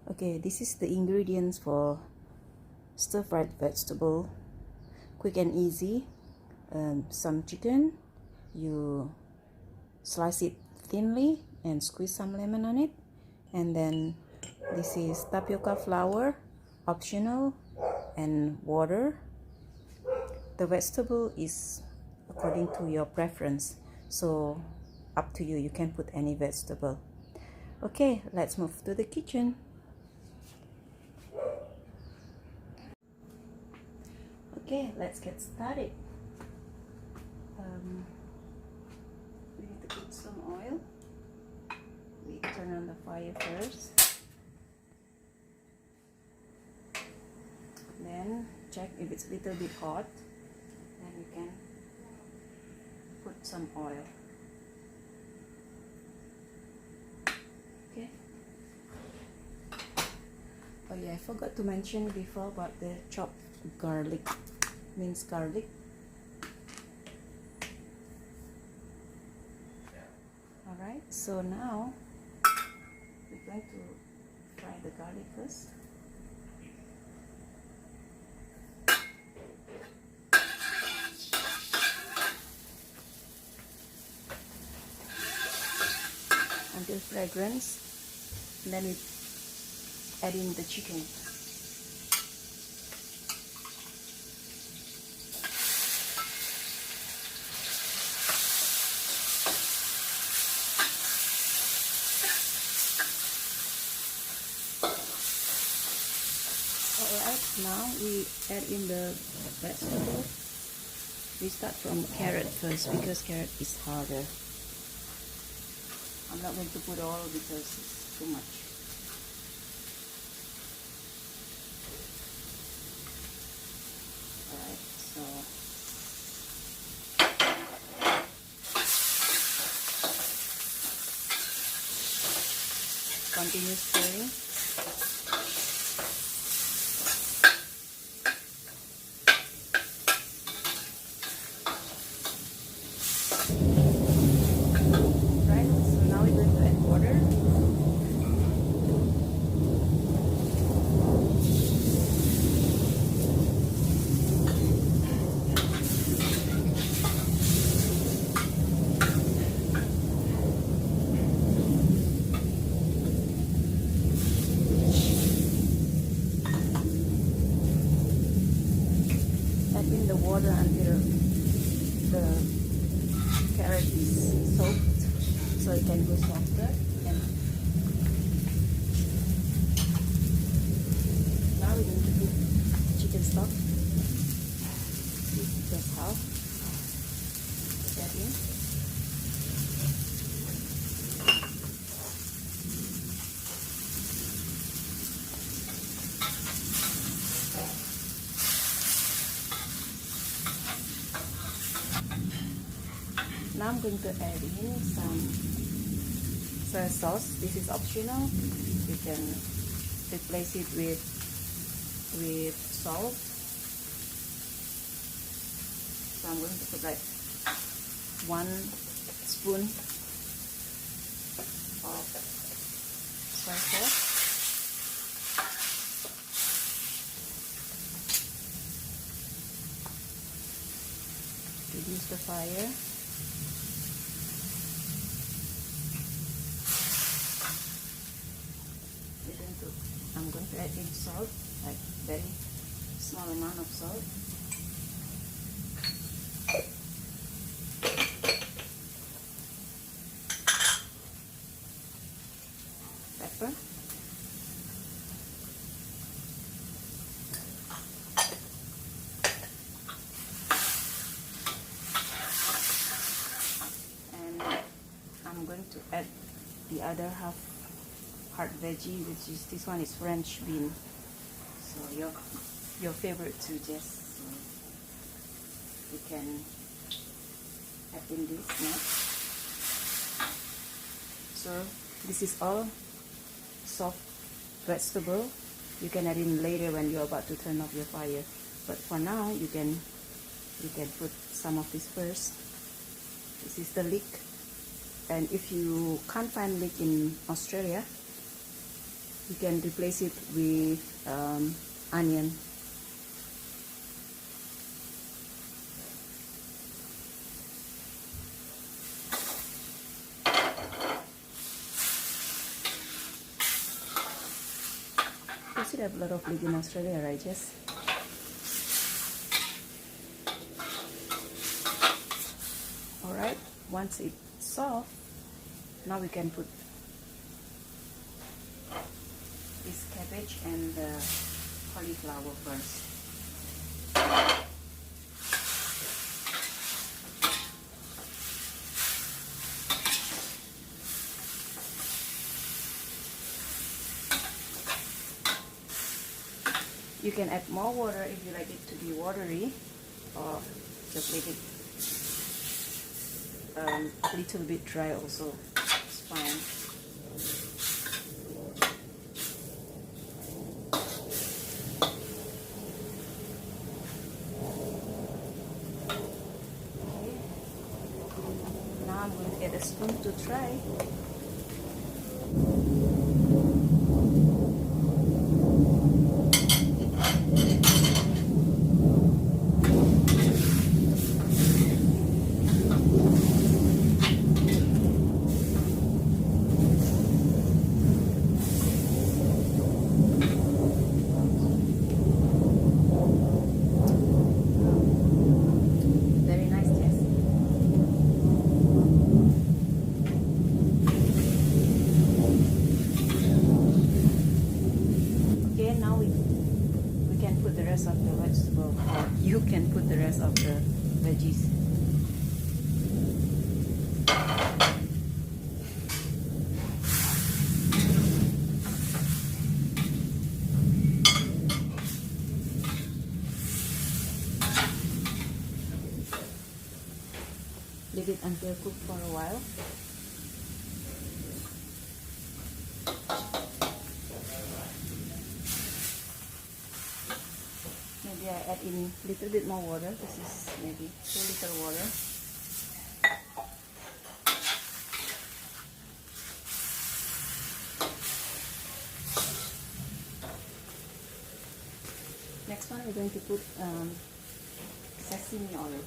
Okay, this is the ingredients for stir-fried vegetable, quick and easy. Some chicken, you slice it thinly and squeeze some lemon on it. And then this is tapioca flour, optional, and water. The vegetable is according to your preference, so up to you, you can put any vegetable. Okay, let's move to the kitchen. Okay, let's get started. We need to put some oil. We turn on the fire first. Then check if it's a little bit hot. Then you can put some oil. Okay. Oh yeah, I forgot to mention before about the chopped garlic, minced garlic. Alright, so now we're going to fry the garlic first. Until fragrance, and then we add in the chicken. Alright, now we add in the vegetable. We start from carrot first because carrot is harder. I'm not going to put all because it's too much. Alright, so continue stirring. In the water until the carrot is soaked, so it can go softer. And now we're going to put chicken stock. Just half. Put that in. Now I'm going to add in some soy sauce. This is optional. You can replace it with salt. So I'm going to put like 1 spoon of soy sauce. Reduce the fire. I'm going to add in salt, like very small amount of salt. Pepper. And I'm going to add the other half hard veggie, which is this one is French bean. So your favorite too, Jess. So you can add in this now. So this is all soft vegetable. You can add in later when you're about to turn off your fire. But for now, you can put some of this first. This is the leek, and if you can't find leek in Australia, You can replace it with onion. You should have a lot of leek in Australia, right, Jess? Alright, once it's soft, now we can put this cabbage and the cauliflower first. You can add more water if you like it to be watery, or just leave it a little bit dry also. It's fine. Okay. Now I'm going to get a spoon to try. Of the vegetable, or you can put the rest of the veggies. Leave it until cooked for a while. Maybe I add in a little bit more water. This is maybe 2 liters water. Next one, we're going to put sesame oil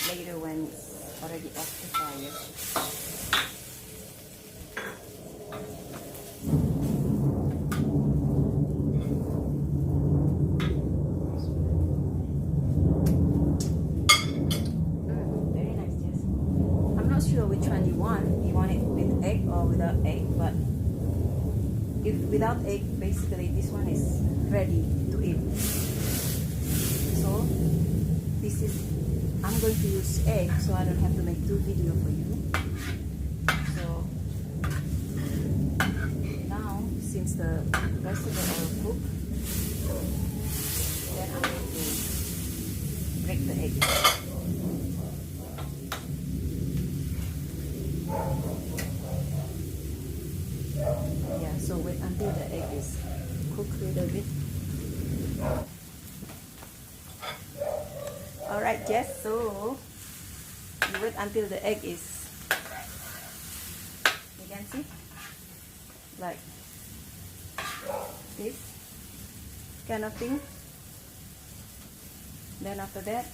later when it's already off the fire. Sure which one you want. You want it with egg or without egg, but if without egg, basically this one is ready to eat. So this is, I'm going to use egg so I don't have to make 2 videos for you. So now since the vegetable oil cooked, then I'm going to break the egg. Yeah, so wait until the egg is cooked a little bit. Alright, Jess, so you wait until the egg is, you can see, like this kind of thing. Then after that,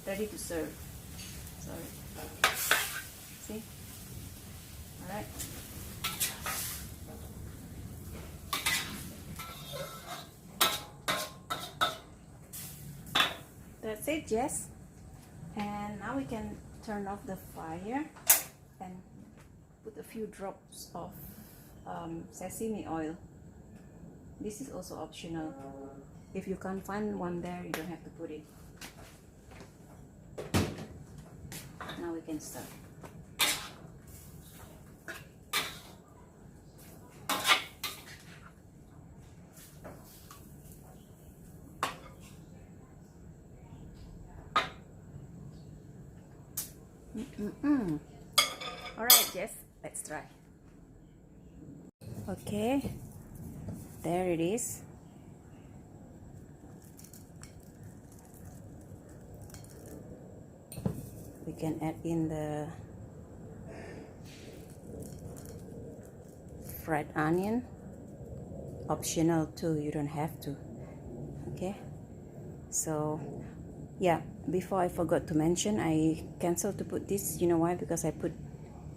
ready to serve. Sorry. See? Alright. That's it, Jess. And now we can turn off the fire and put a few drops of sesame oil. This is also optional. If you can't find one there, you don't have to put it. Now we can start. Alright, Jess, let's try. Okay, there it is. we can add in the fried onion. Optional too, you don't have to. Okay, so yeah, before I forgot to mention, I canceled to put this. You know why? Because I put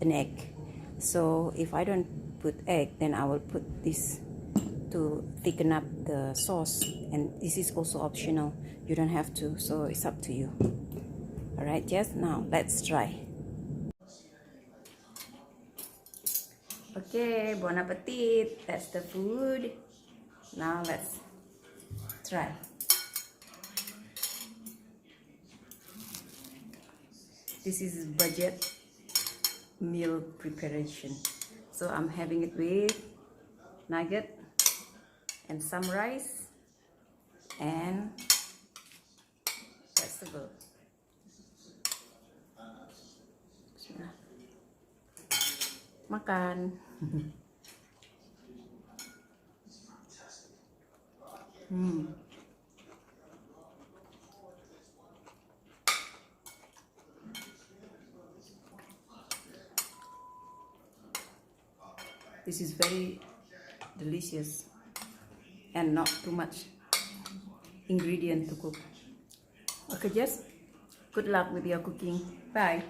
an egg. So if I don't put egg, then I will put this to thicken up the sauce, and this is also optional. You don't have to, so it's up to you. All right, yes, now let's try. Okay, bon appetit. That's the food. Now let's try. This is budget meal preparation. So I'm having it with nugget and some rice and vegetable. Makan. This is very delicious and not too much ingredient to cook. Okay, Jess, good luck with your cooking. Bye.